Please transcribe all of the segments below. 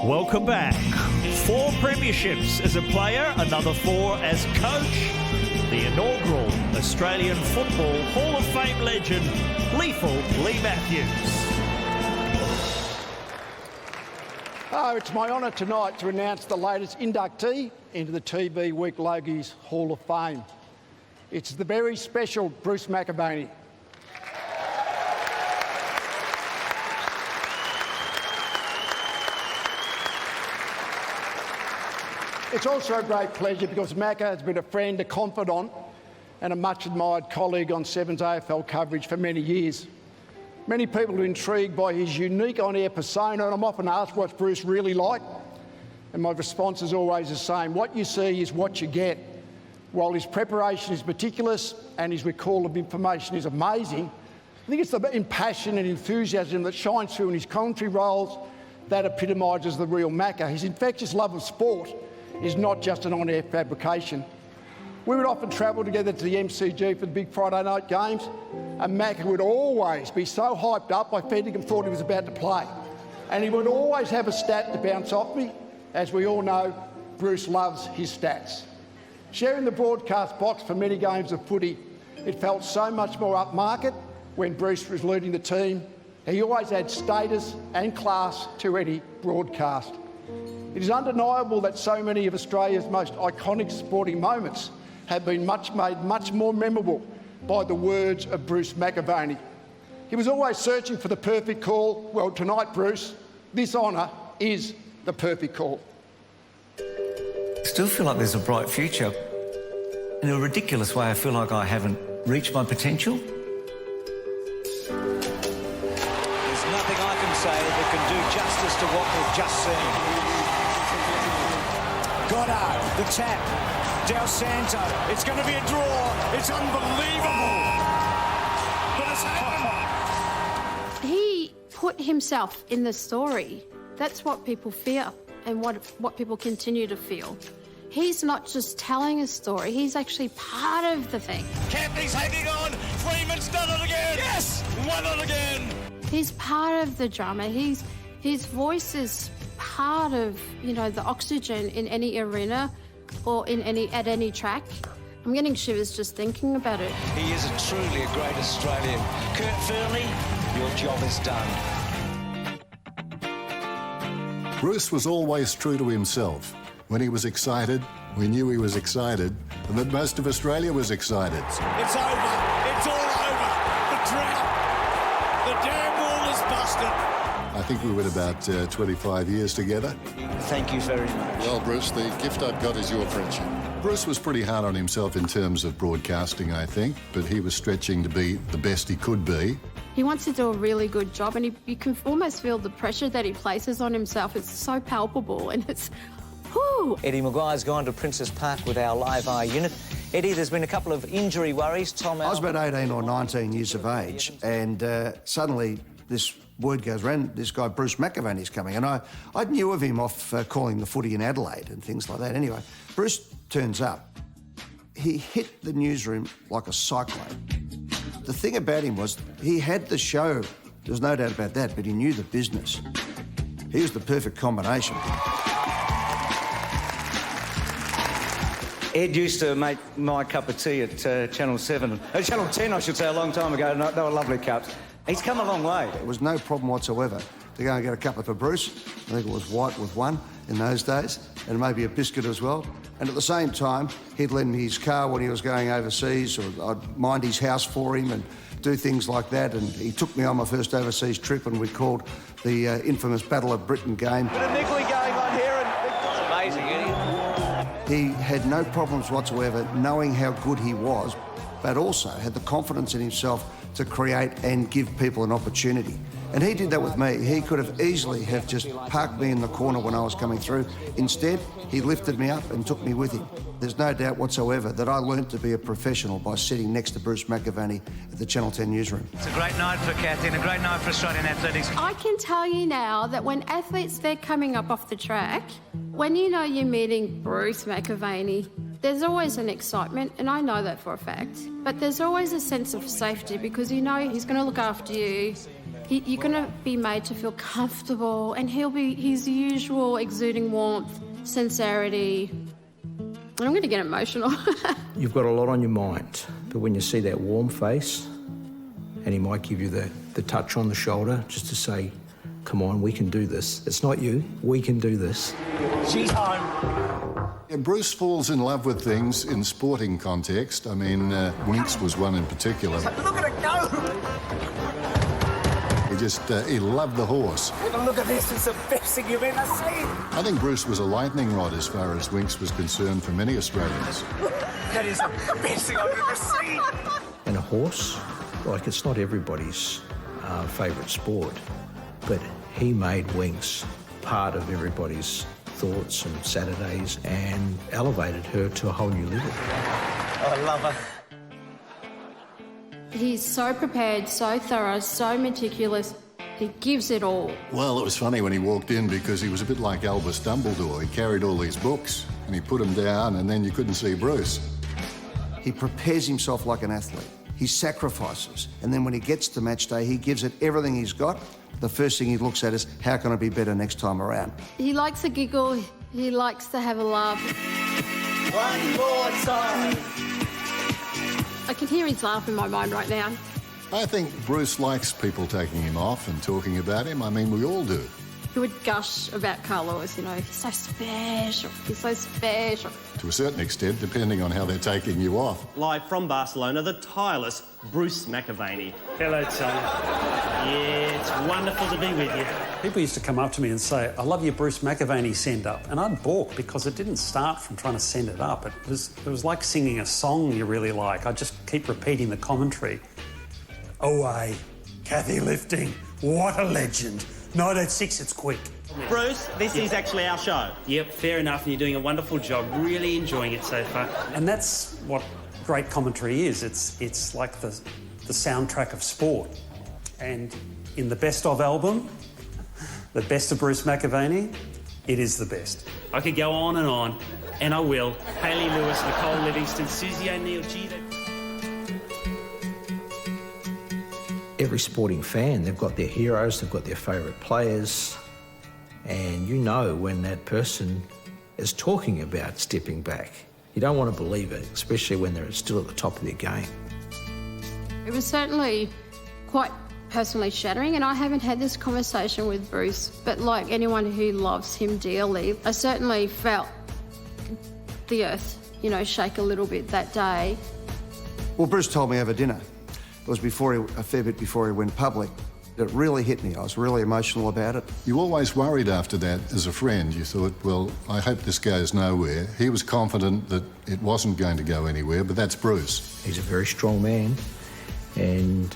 Welcome back. 4 premierships as a player, another 4 as coach. The inaugural Australian Football Hall of Fame legend, Lethal Lee Matthews. Oh, it's my honour tonight to announce the latest inductee into the TV Week Logies Hall of Fame. It's the very special Bruce McAvaney. It's also a great pleasure because Macca has been a friend, a confidant and a much admired colleague on Seven's AFL coverage for many years. Many people are intrigued by his unique on-air persona, and I'm often asked what's Bruce really like, and my response is always the same: what you see is what you get. While his preparation is meticulous and his recall of information is amazing, I think it's the passion and enthusiasm that shines through in his commentary roles that epitomises the real Macca. His infectious love of sport is not just an on-air fabrication. We would often travel together to the MCG for the big Friday night games, and Macca would always be so hyped up I fed him thought he was about to play. And he would always have a stat to bounce off me. As we all know, Bruce loves his stats. Sharing the broadcast box for many games of footy, it felt so much more upmarket when Bruce was leading the team. He always had status and class to any broadcast. It is undeniable that so many of Australia's most iconic sporting moments have been made much more memorable by the words of Bruce McAvaney. He was always searching for the perfect call. Well, tonight, Bruce, this honour is the perfect call. I still feel like there's a bright future. In a ridiculous way, I feel like I haven't reached my potential. There's nothing I can say that can do justice to what we've just seen. Goddard, the tap. Del Santo, it's going to be a draw. It's unbelievable. But it's happened. He put himself in the story. That's what people fear and what people continue to feel. He's not just telling a story, he's actually part of the thing. Campney's hanging on. Freeman's done it again. Yes, won it again. He's part of the drama. His voice is part of, the oxygen in any arena or at any track. I'm getting shivers just thinking about it. He is truly a great Australian. Kurt Fearnley, your job is done. Bruce was always true to himself. When he was excited, we knew he was excited, and that most of Australia was excited. It's over. It's all over. The drought. The dam wall is busted. I think we went about 25 years together. Thank you very much. Well, Bruce, the gift I've got is your friendship. Bruce was pretty hard on himself in terms of broadcasting, I think, but he was stretching to be the best he could be. He wants to do a really good job, and you can almost feel the pressure that he places on himself. It's so palpable, and it's, whoo! Eddie Maguire's gone to Princes Park with our Live Eye unit. Eddie, there's been a couple of injury worries. I was about 18 or 19 years of age, and suddenly this word goes around, this guy Bruce McAvaney's coming, and I knew of him off calling the footy in Adelaide and things like that. Anyway, Bruce turns up. He hit the newsroom like a cyclone. The thing about him was he had the show, there's no doubt about that, but he knew the business. He was the perfect combination. Ed used to make my cup of tea at Channel 7, Channel 10, I should say, a long time ago. They were lovely cups. He's come a long way. There was no problem whatsoever to go and get a cuppa for Bruce. I think it was white with one in those days, and maybe a biscuit as well. And at the same time, he'd lend me his car when he was going overseas, or I'd mind his house for him and do things like that. And he took me on my first overseas trip, and we called the infamous Battle of Britain game. Bit of niggly going on here, and it's amazing, Eddie. He had no problems whatsoever knowing how good he was, but also had the confidence in himself to create and give people an opportunity. And he did that with me. He could have easily have just parked me in the corner when I was coming through. Instead, he lifted me up and took me with him. There's no doubt whatsoever that I learnt to be a professional by sitting next to Bruce McAvaney at the Channel 10 newsroom. It's a great night for Kathy and a great night for Australian athletics. I can tell you now that when athletes, they're coming up off the track, when you know you're meeting Bruce McAvaney, there's always an excitement, and I know that for a fact, but there's always a sense of safety because you know he's going to look after you. You're going to be made to feel comfortable, and he'll be his usual exuding warmth, sincerity. I'm going to get emotional. You've got a lot on your mind, but when you see that warm face, and he might give you the touch on the shoulder just to say, come on, we can do this. It's not you, we can do this. She's home. Yeah, Bruce falls in love with things in sporting context. I mean, Winks was one in particular. Look at it go! He loved the horse. Have a look at this, it's the best thing you've ever seen. I think Bruce was a lightning rod as far as Winks was concerned for many Australians. That is the best thing I've ever seen. And a horse, like, it's not everybody's favourite sport, but he made Winks part of everybody's thoughts and Saturdays and elevated her to a whole new level. I love her. He's so prepared, so thorough, so meticulous. He gives it all. Well, it was funny when he walked in because he was a bit like Albus Dumbledore. He carried all these books and he put them down and then you couldn't see Bruce. He prepares himself like an athlete. He sacrifices. And then when he gets to match day, he gives it everything he's got. The first thing he looks at is, how can I be better next time around? He likes a giggle. He likes to have a laugh. One more time. I can hear his laugh in my mind right now. I think Bruce likes people taking him off and talking about him. I mean, we all do. He would gush about Carl Lewis, you know, he's so special, he's so special. To a certain extent, depending on how they're taking you off. Live from Barcelona, the tireless Bruce McAvaney. Hello, Tom. Yeah, it's wonderful to be with you. People used to come up to me and say, I love your Bruce McAvaney send-up. And I'd balk because it didn't start from trying to send it up. It was like singing a song you really like. I'd just keep repeating the commentary. Away, Kathy Lifting, what a legend. 906, it's quick. Bruce, this is actually our show. Yep, fair enough, and you're doing a wonderful job. Really enjoying it so far. And that's what great commentary is. It's like the soundtrack of sport. And in the Best Of album, the best of Bruce McAvaney, it is the best. I could go on, and I will. Hayley Lewis, Nicole Livingston, Susie O'Neill, Gita. Every sporting fan, they've got their heroes, they've got their favourite players, and you know when that person is talking about stepping back. You don't want to believe it, especially when they're still at the top of their game. It was certainly quite personally shattering, and I haven't had this conversation with Bruce, but like anyone who loves him dearly, I certainly felt the earth, you know, shake a little bit that day. Well, Bruce told me over dinner. It was a fair bit before he went public. It really hit me. I was really emotional about it. You always worried after that as a friend. You thought, well, I hope this goes nowhere. He was confident that it wasn't going to go anywhere, but that's Bruce. He's a very strong man, and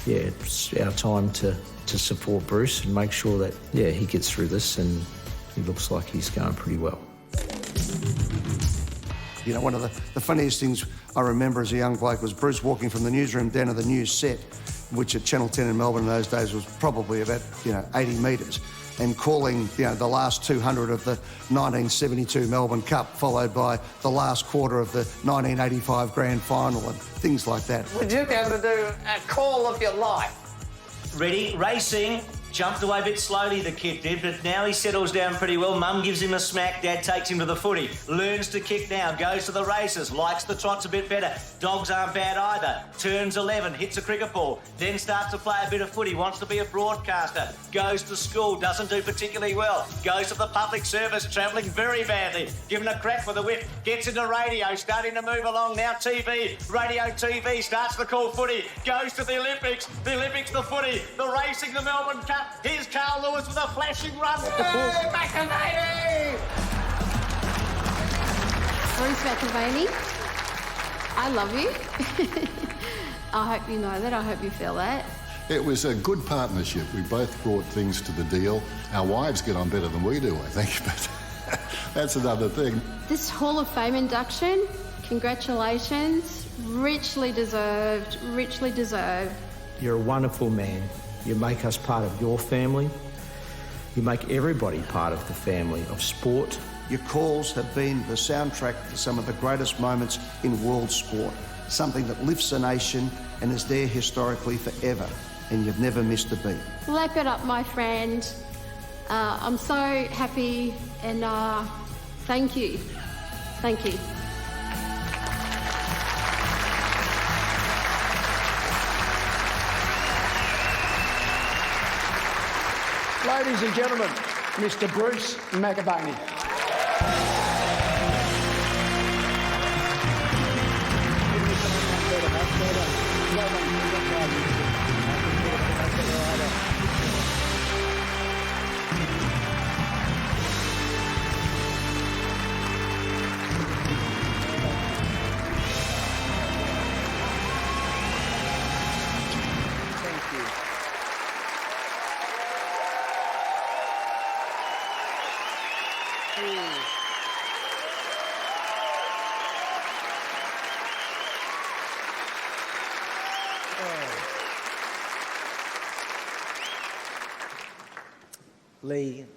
yeah, it's our time to support Bruce and make sure that, yeah, he gets through this, and he looks like he's going pretty well. You know, one of the funniest things I remember as a young bloke was Bruce walking from the newsroom down to the news set, which at Channel 10 in Melbourne in those days was probably about, 80 metres, and calling, the last 200 of the 1972 Melbourne Cup, followed by the last quarter of the 1985 Grand Final and things like that. Would you be able to do a call of your life? Ready, racing. Jumped away a bit slowly, the kid did, but now he settles down pretty well. Mum gives him a smack, Dad takes him to the footy. Learns to kick now, goes to the races, likes the trots a bit better. Dogs aren't bad either. Turns 11, hits a cricket ball, then starts to play a bit of footy, wants to be a broadcaster. Goes to school, doesn't do particularly well. Goes to the public service, travelling very badly. Given a crack with a whip, gets into radio, starting to move along. Now TV, radio TV, starts to call footy. Goes to the Olympics, the footy, the racing, the Melbourne Cup. Here's Carl Lewis with a flashing run. Hey, McAvaney! Bruce McAvaney, I love you. I hope you know that, I hope you feel that. It was a good partnership. We both brought things to the deal. Our wives get on better than we do, I think, but that's another thing. This Hall of Fame induction, congratulations. Richly deserved, richly deserved. You're a wonderful man. You make us part of your family. You make everybody part of the family of sport. Your calls have been the soundtrack for some of the greatest moments in world sport, something that lifts a nation and is there historically forever. and you've never missed a beat. Lap it up, my friend. I'm so happy and thank you. Thank you. Ladies and gentlemen, Mr. Bruce McAvaney.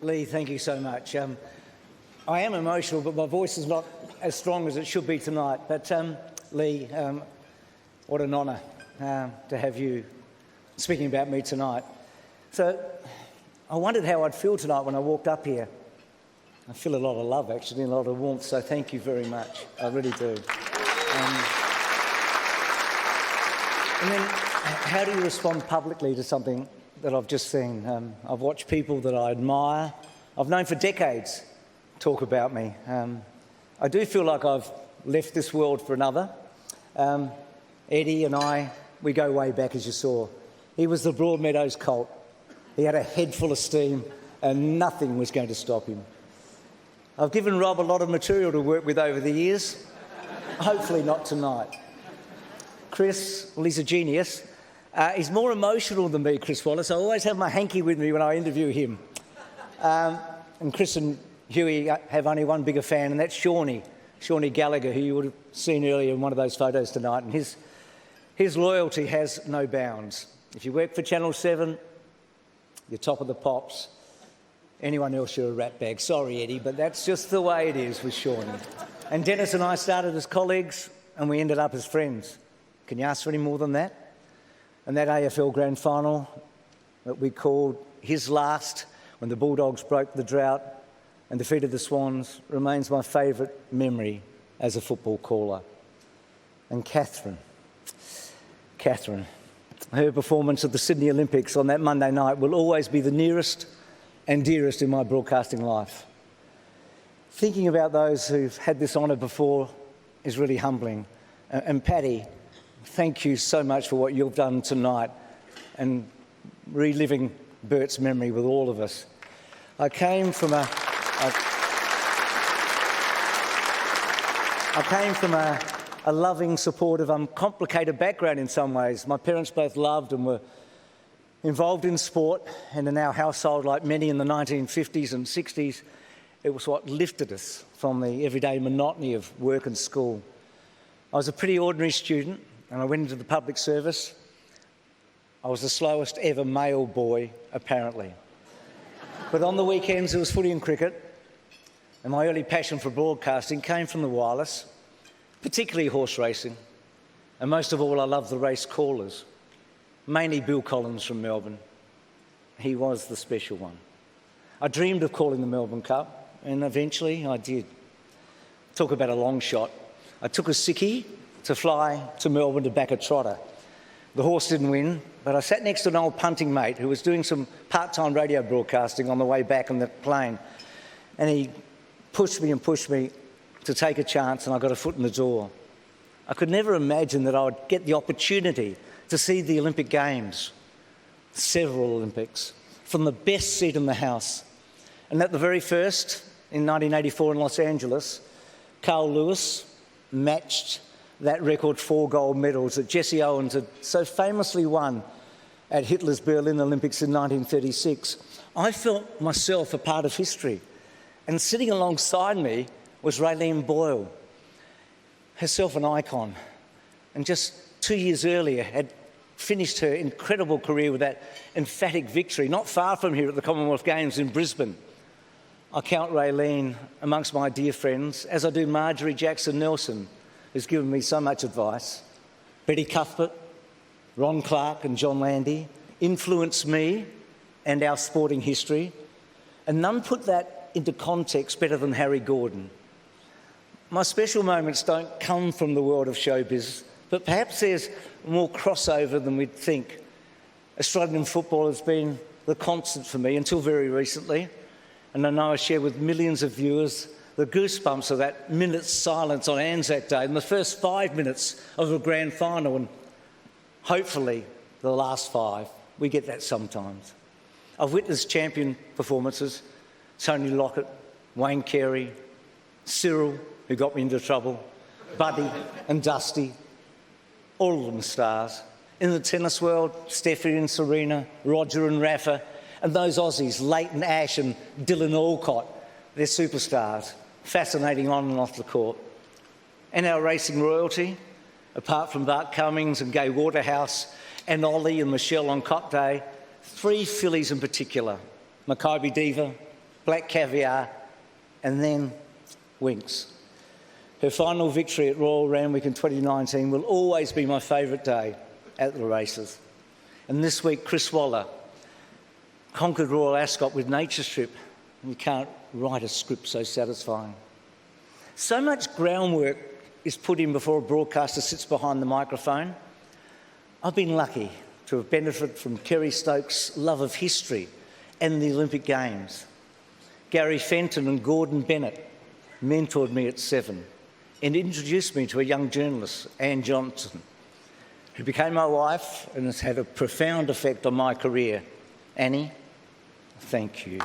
Lee, thank you so much. I am emotional, but my voice is not as strong as it should be tonight. But Lee, what an honour to have you speaking about me tonight. So I wondered how I'd feel tonight when I walked up here. I feel a lot of love, actually, and a lot of warmth, so thank you very much. I really do. And then how do you respond publicly to something that I've just seen? I've watched people that I admire, I've known for decades, talk about me. I do feel like I've left this world for another. Eddie and I, we go way back, as you saw. He was the Broadmeadows Colt. He had a head full of steam and nothing was going to stop him. I've given Rob a lot of material to work with over the years. Hopefully not tonight. Chris, well, he's a genius. He's more emotional than me, Chris Wallace. I always have my hanky with me when I interview him. And Chris and Huey have only one bigger fan, and that's Shawnee Gallagher, who you would have seen earlier in one of those photos tonight. And his loyalty has no bounds. If you work for Channel 7, you're top of the pops. Anyone else, you're a rat bag. Sorry, Eddie, but that's just the way it is with Shawnee. And Dennis and I started as colleagues, and we ended up as friends. Can you ask for any more than that? And that AFL Grand Final that we called his last, when the Bulldogs broke the drought and defeated the Swans, remains my favourite memory as a football caller. And Catherine, her performance at the Sydney Olympics on that Monday night will always be the nearest and dearest in my broadcasting life. Thinking about those who've had this honour before is really humbling. And Paddy, thank you so much for what you've done tonight and reliving Bert's memory with all of us. I came from a loving, supportive, uncomplicated background in some ways. My parents both loved and were involved in sport, and in our household, like many in the 1950s and 60s, it was what lifted us from the everyday monotony of work and school. I was a pretty ordinary student, and I went into the public service. I was the slowest ever male boy, apparently. But on the weekends, there was footy and cricket, and my early passion for broadcasting came from the wireless, particularly horse racing, and most of all, I loved the race callers, mainly Bill Collins from Melbourne. He was the special one. I dreamed of calling the Melbourne Cup, and eventually I did. Talk about a long shot. I took a sickie to fly to Melbourne to back a trotter. The horse didn't win, but I sat next to an old punting mate who was doing some part-time radio broadcasting on the way back on the plane, and he pushed me to take a chance, and I got a foot in the door. I could never imagine that I would get the opportunity to see the Olympic Games, several Olympics, from the best seat in the house. And at the very first, in 1984 in Los Angeles, Carl Lewis matched that record 4 gold medals that Jesse Owens had so famously won at Hitler's Berlin Olympics in 1936. I felt myself a part of history. And sitting alongside me was Raylene Boyle, herself an icon, and just 2 years earlier had finished her incredible career with that emphatic victory, not far from here at the Commonwealth Games in Brisbane. I count Raylene amongst my dear friends, as I do Marjorie Jackson Nelson, who's given me so much advice, Betty Cuthbert, Ron Clark and John Landy, influenced me and our sporting history, and none put that into context better than Harry Gordon. My special moments don't come from the world of showbiz, but perhaps there's more crossover than we'd think. Australian football has been the constant for me until very recently, and I know I share with millions of viewers the goosebumps of that minute's silence on Anzac Day and the first 5 minutes of a grand final, and hopefully the last 5. We get that sometimes. I've witnessed champion performances, Tony Lockett, Wayne Carey, Cyril, who got me into trouble, Buddy and Dusty, all of them stars. In the tennis world, Steffi and Serena, Roger and Rafa, and those Aussies, Leighton Ash and Dylan Alcott, they're superstars, fascinating on and off the court. And our racing royalty, apart from Bart Cummings and Gay Waterhouse and Ollie and Michelle on Cop Day, 3 fillies in particular, Maccabi Diva, Black Caviar, and then Winx. Her final victory at Royal Randwick in 2019 will always be my favourite day at the races. And this week, Chris Waller conquered Royal Ascot with Nature Strip. You can't write a script so satisfying. So much groundwork is put in before a broadcaster sits behind the microphone. I've been lucky to have benefited from Kerry Stokes' love of history and the Olympic Games. Gary Fenton and Gordon Bennett mentored me at 7 and introduced me to a young journalist, Anne Johnson, who became my wife and has had a profound effect on my career. Annie, thank you.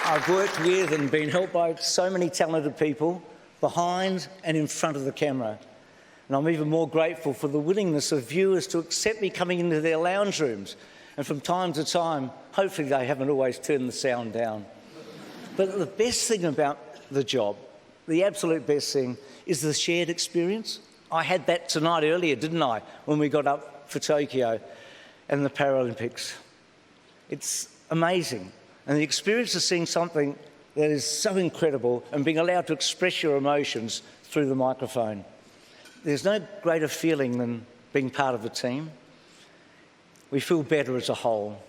I've worked with and been helped by so many talented people behind and in front of the camera. And I'm even more grateful for the willingness of viewers to accept me coming into their lounge rooms. And from time to time, hopefully they haven't always turned the sound down. But the best thing about the job, the absolute best thing, is the shared experience. I had that tonight earlier, didn't I, when we got up for Tokyo and the Paralympics. It's amazing. And the experience of seeing something that is so incredible and being allowed to express your emotions through the microphone. There's no greater feeling than being part of a team. We feel better as a whole,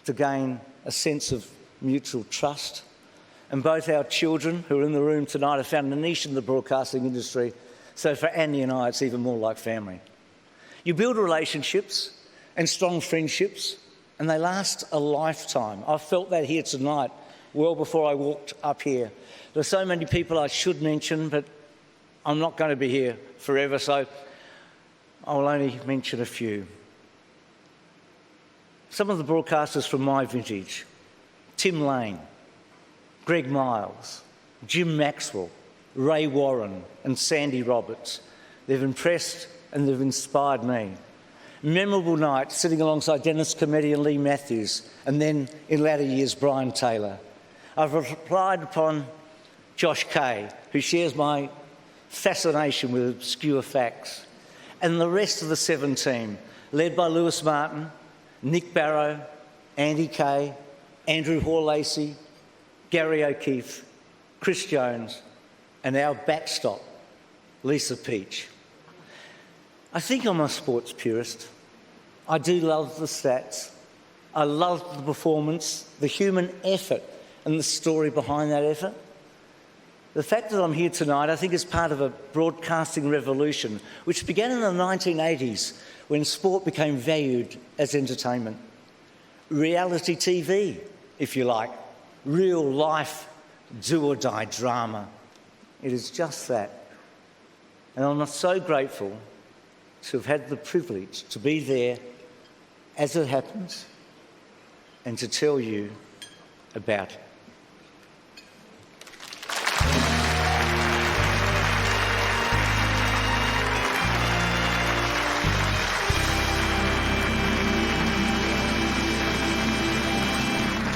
to gain a sense of mutual trust. And both our children who are in the room tonight have found a niche in the broadcasting industry. So for Annie and I, it's even more like family. You build relationships and strong friendships, and they last a lifetime. I've felt that here tonight, well before I walked up here. There's so many people I should mention, but I'm not going to be here forever, so I will only mention a few. Some of the broadcasters from my vintage: Tim Lane, Greg Miles, Jim Maxwell, Ray Warren and Sandy Roberts. They've impressed and they've inspired me. Memorable night sitting alongside Dennis Cometti and Lee Matthews, and then in latter years Brian Taylor. I've relied upon Josh Kay, who shares my fascination with obscure facts, and the rest of the 7 team, led by Lewis Martin, Nick Barrow, Andy Kay, Andrew Hall-Lacey, Gary O'Keefe, Chris Jones, and our backstop, Lisa Peach. I think I'm a sports purist. I do love the stats. I love the performance, the human effort, and the story behind that effort. The fact that I'm here tonight, I think, is part of a broadcasting revolution which began in the 1980s when sport became valued as entertainment. Reality TV, if you like. Real life, do-or-die drama. It is just that. And I'm so grateful to have had the privilege to be there as it happens and to tell you about it.